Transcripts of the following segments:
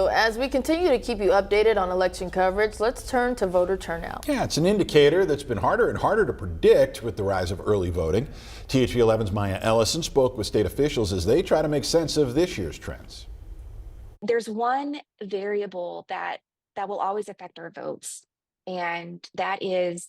So as we continue to keep you updated on election coverage, let's turn to voter turnout. Yeah, it's an indicator that's been harder and harder to predict with the rise of early voting. THV11's Maya Ellison spoke with state officials as they try to make sense of this year's trends. There's one variable that will always affect our votes, and that is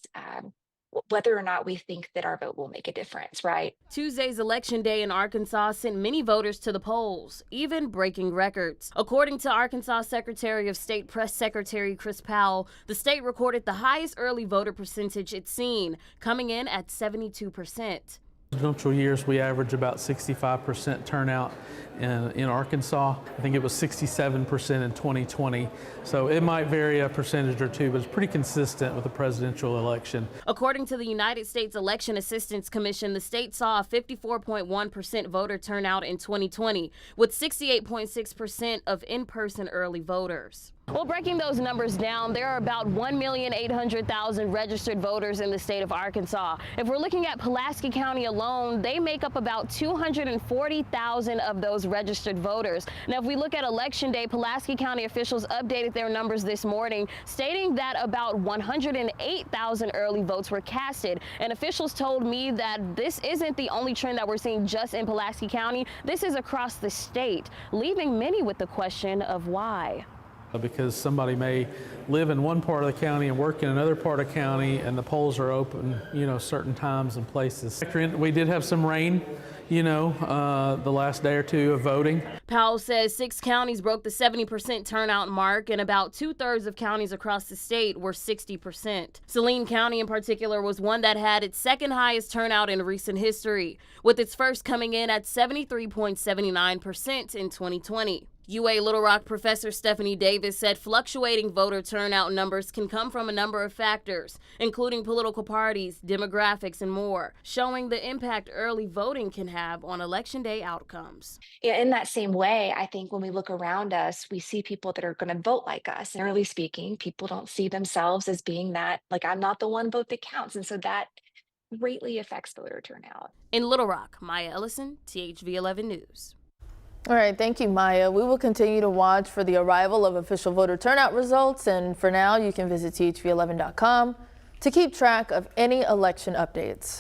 whether or not we think that our vote will make a difference, right? Tuesday's election day in Arkansas sent many voters to the polls, even breaking records. According to Arkansas Secretary of State Press Secretary Chris Powell, the state recorded the highest early voter percentage it's seen, coming in at 72%. Presidential years, we average about 65% turnout in Arkansas. I think it was 67% in 2020. So it might vary a percentage or two, but it's pretty consistent with the presidential election. According to the United States Election Assistance Commission, the state saw a 54.1% voter turnout in 2020, with 68.6% of in-person early voters. Well, breaking those numbers down, there are about 1,800,000 registered voters in the state of Arkansas. If we're looking at Pulaski County alone, they make up about 240,000 of those registered voters. Now, if we look at Election Day, Pulaski County officials updated their numbers this morning, stating that about 108,000 early votes were casted. And officials told me that this isn't the only trend that we're seeing just in Pulaski County. This is across the state, leaving many with the question of why. Because somebody may live in one part of the county and work in another part of the county, and the polls are open, certain times and places. We did have some rain, the last day or two of voting. Powell says 6 counties broke the 70% turnout mark, and about 2/3 of counties across the state were 60%. Saline County in particular was one that had its second highest turnout in recent history, with its first coming in at 73.79% in 2020. UA Little Rock professor Stephanie Davis said fluctuating voter turnout numbers can come from a number of factors, including political parties, demographics, and more, showing the impact early voting can have on Election Day outcomes. Yeah, in that same way, I think when we look around us, we see people that are going to vote like us. Generally speaking, people don't see themselves as being that, like, I'm not the one vote that counts. And so that greatly affects voter turnout. In Little Rock, Maya Ellison, THV 11 News. All right, thank you, Maya. We will continue to watch for the arrival of official voter turnout results, and for now, you can visit THV11.com to keep track of any election updates.